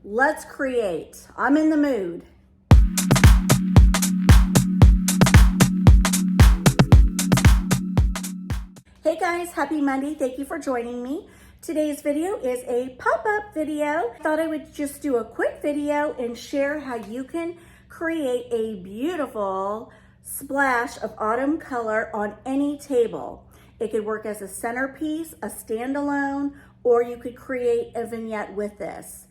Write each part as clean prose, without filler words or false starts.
Let's create. I'm in the mood. Hey guys, happy Monday. Thank you for joining me. Today's video is a pop-up video. I thought I would just do a quick video and share how you can create a beautiful splash of autumn color on any table. It could work as a centerpiece, a standalone, or you could create a vignette with this.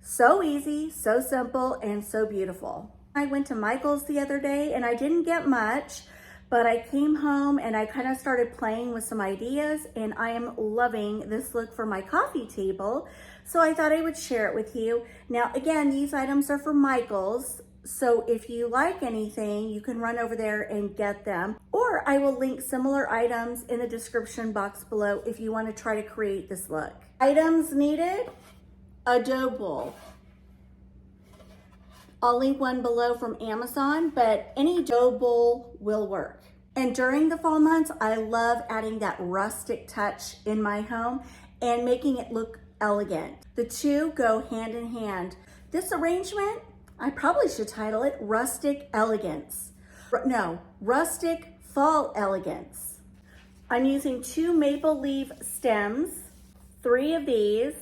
So easy, so simple, and so beautiful. I went to Michael's the other day and I didn't get much, but I came home and I kind of started playing with some ideas, and I am loving this look for my coffee table. So I thought I would share it with you. Now, again, these items are from Michael's. So if you like anything, you can run over there and get them, or I will link similar items in the description box below if you want to try to create this look. Items needed, a dough bowl. I'll link one below from Amazon, but any dough bowl will work. And during the fall months, I love adding that rustic touch in my home and making it look elegant. The two go hand in hand. This arrangement, I probably should title it Rustic Elegance. No, Rustic Fall Elegance. I'm using 2 maple leaf stems, 3 of these,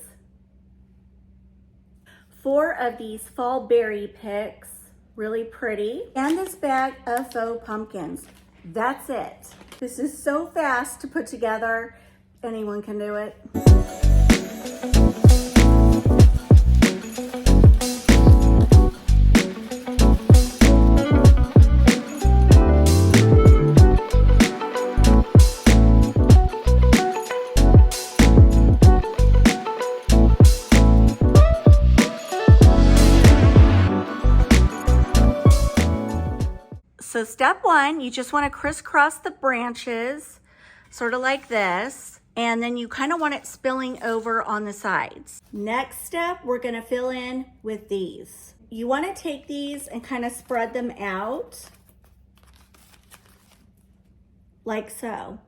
4 of these fall berry picks, really pretty, and this bag of faux pumpkins. That's it. This is so fast to put together. Anyone can do it. So step 1, you just want to crisscross the branches, sort of like this, and then you kind of want it spilling over on the sides. Next step, we're going to fill in with these. You want to take these and kind of spread them out, like so.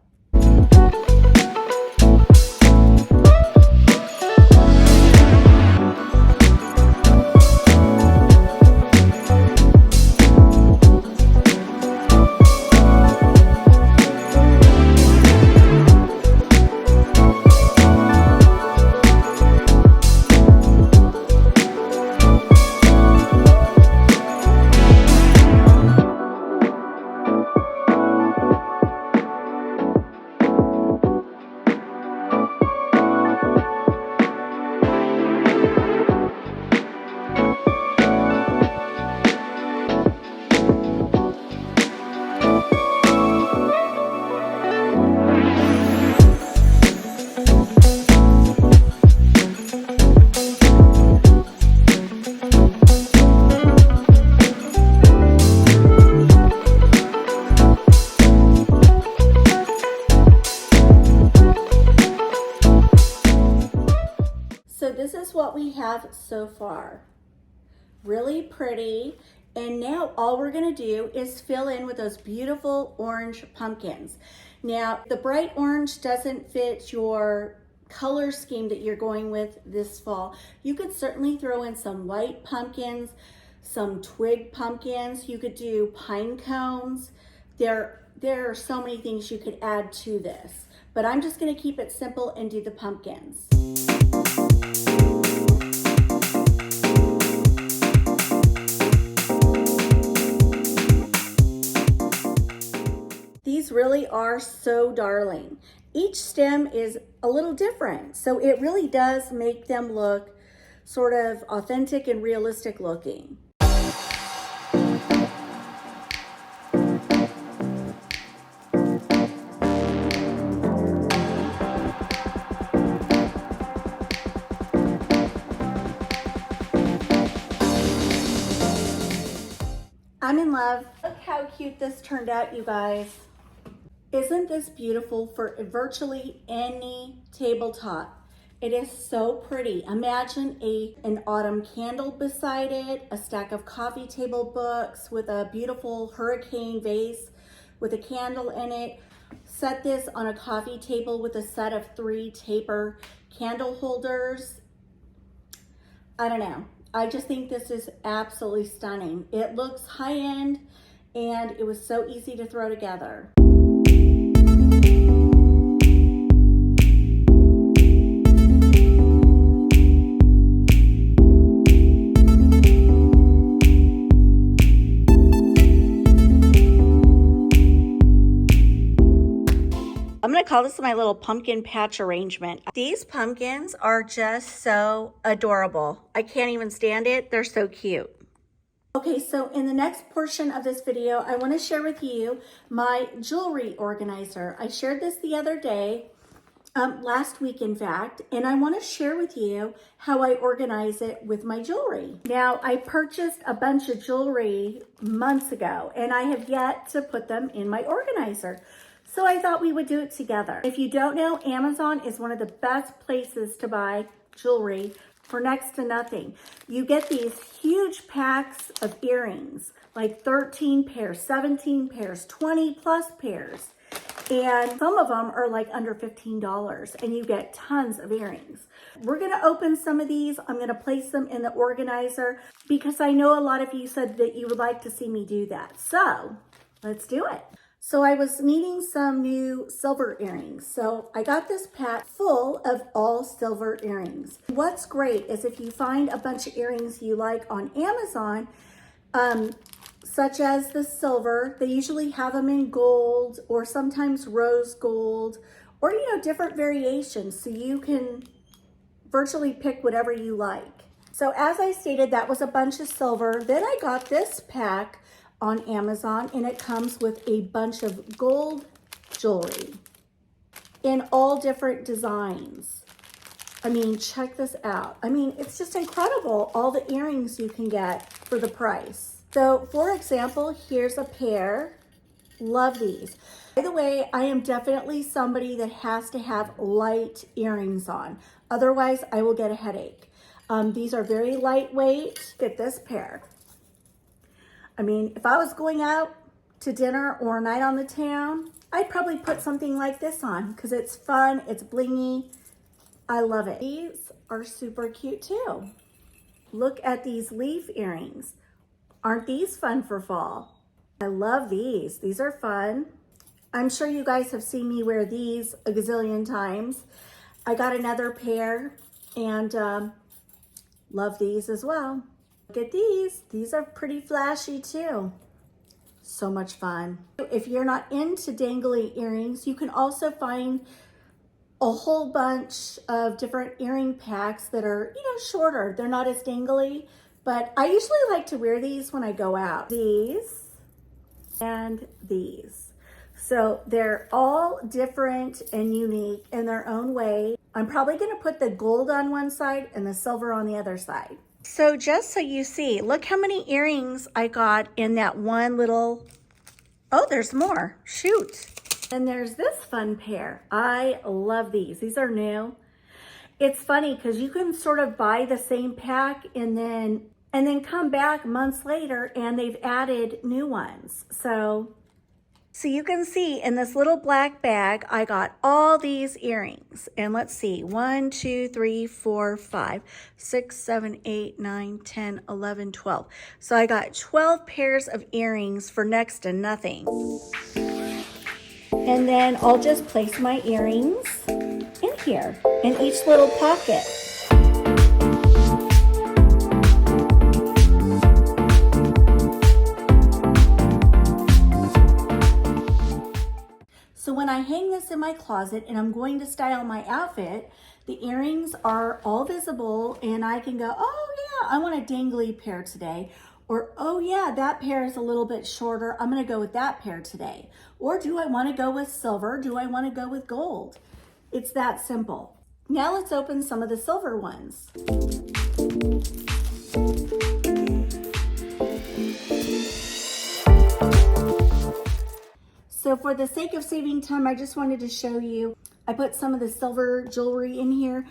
So this is what we have so far. Really pretty. And now all we're gonna do is fill in with those beautiful orange pumpkins. Now, the bright orange doesn't fit your color scheme that you're going with this fall. You could certainly throw in some white pumpkins, some twig pumpkins. You could do pine cones. There are so many things you could add to this, but I'm just gonna keep it simple and do the pumpkins. These really are so darling. Each stem is a little different, so it really does make them look sort of authentic and realistic looking. I'm in love. Look how cute this turned out, you guys. Isn't this beautiful for virtually any tabletop? It is so pretty. Imagine an autumn candle beside it, a stack of coffee table books with a beautiful hurricane vase with a candle in it. Set this on a coffee table with a set of 3 taper candle holders. I don't know. I just think this is absolutely stunning. It looks high-end and it was so easy to throw together. I'm gonna call this my little pumpkin patch arrangement. These pumpkins are just so adorable. I can't even stand it. They're so cute. Okay, so in the next portion of this video, I wanna share with you my jewelry organizer. I shared this the other day, last week in fact, and I wanna share with you how I organize it with my jewelry. Now, I purchased a bunch of jewelry months ago, and I have yet to put them in my organizer. So I thought we would do it together. If you don't know, Amazon is one of the best places to buy jewelry for next to nothing. You get these huge packs of earrings, like 13 pairs, 17 pairs, 20 plus pairs. And some of them are like under $15 and you get tons of earrings. We're gonna open some of these. I'm gonna place them in the organizer because I know a lot of you said that you would like to see me do that. So let's do it. So I was needing some new silver earrings. So I got this pack full of all silver earrings. What's great is if you find a bunch of earrings you like on Amazon, such as the silver, they usually have them in gold or sometimes rose gold or, you know, different variations. So you can virtually pick whatever you like. So as I stated, that was a bunch of silver. Then I got this pack on Amazon, and it comes with a bunch of gold jewelry in all different designs. I mean, check this out. I mean, it's just incredible, all the earrings you can get for the price. So for example, here's a pair. Love these. By the way, I am definitely somebody that has to have light earrings on. Otherwise, I will get a headache. These are very lightweight. Get this pair. I mean, if I was going out to dinner or a night on the town, I'd probably put something like this on because it's fun, it's blingy. I love it. These are super cute too. Look at these leaf earrings. Aren't these fun for fall? I love these. These are fun. I'm sure you guys have seen me wear these a gazillion times. I got another pair and love these as well. Look at these. These are pretty flashy too. So much fun. If you're not into dangly earrings, you can also find a whole bunch of different earring packs that are, you know, shorter. They're not as dangly, but I usually like to wear these when I go out. These and these. So they're all different and unique in their own way. I'm probably gonna put the gold on one side and the silver on the other side. So just so you see, look how many earrings I got in that one little, oh, there's more, shoot. And there's this fun pair. I love these. These are new. It's funny because you can sort of buy the same pack and then come back months later and they've added new ones. So you can see in this little black bag, I got all these earrings. And let's see, 1, 2, 3, 4, 5, 6, 7, 8, 9, 10, 11, 12. So I got 12 pairs of earrings for next to nothing. And then I'll just place my earrings in here, in each little pocket. So when I hang this in my closet and I'm going to style my outfit, the earrings are all visible and I can go, oh yeah, I want a dangly pair today. Or, oh yeah, that pair is a little bit shorter. I'm gonna go with that pair today. Or do I wanna go with silver? Do I wanna go with gold? It's that simple. Now let's open some of the silver ones. So for the sake of saving time, I just wanted to show you, I put some of the silver jewelry in here.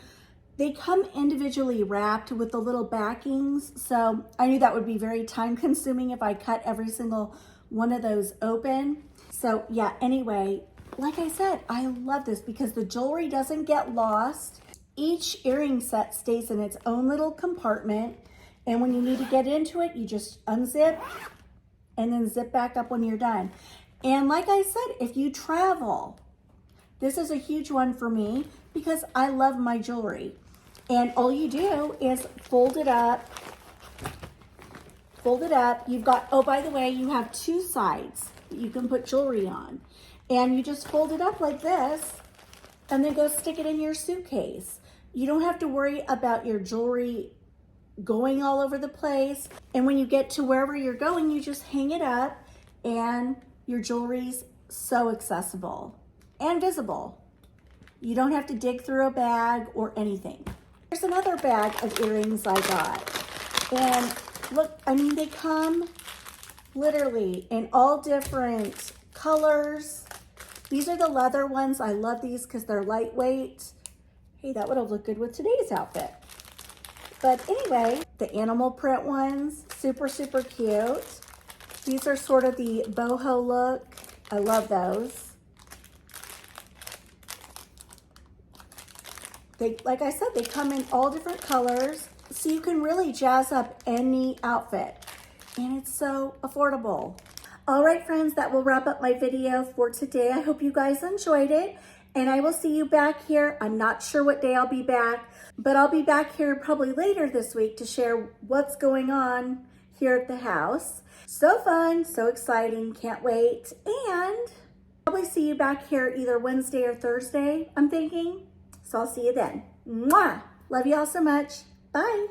They come individually wrapped with the little backings. So I knew that would be very time consuming if I cut every single one of those open. So yeah, anyway, like I said, I love this because the jewelry doesn't get lost. Each earring set stays in its own little compartment And when you need to get into it, you just unzip and then zip back up when you're done. And like I said, if you travel, this is a huge one for me because I love my jewelry. And all you do is fold it up. Fold it up. You've got, oh, by the way, you have two sides that you can put jewelry on. And you just fold it up like this and then go stick it in your suitcase. You don't have to worry about your jewelry going all over the place. And when you get to wherever you're going, you just hang it up and your jewelry's so accessible and visible. You don't have to dig through a bag or anything. Here's another bag of earrings I got. And look, I mean, they come literally in all different colors. These are the leather ones. I love these because they're lightweight. Hey, that would have looked good with today's outfit. But anyway, the animal print ones, super, super cute. These are sort of the boho look. I love those. They, like I said, they come in all different colors, so you can really jazz up any outfit. And it's so affordable. All right, friends, that will wrap up my video for today. I hope you guys enjoyed it. And I will see you back here. I'm not sure what day I'll be back, but I'll be back here probably later this week to share what's going on here at the house. So fun, so exciting, can't wait. And probably see you back here either Wednesday or Thursday, I'm thinking. So I'll see you then. Mwah! Love you all so much. Bye.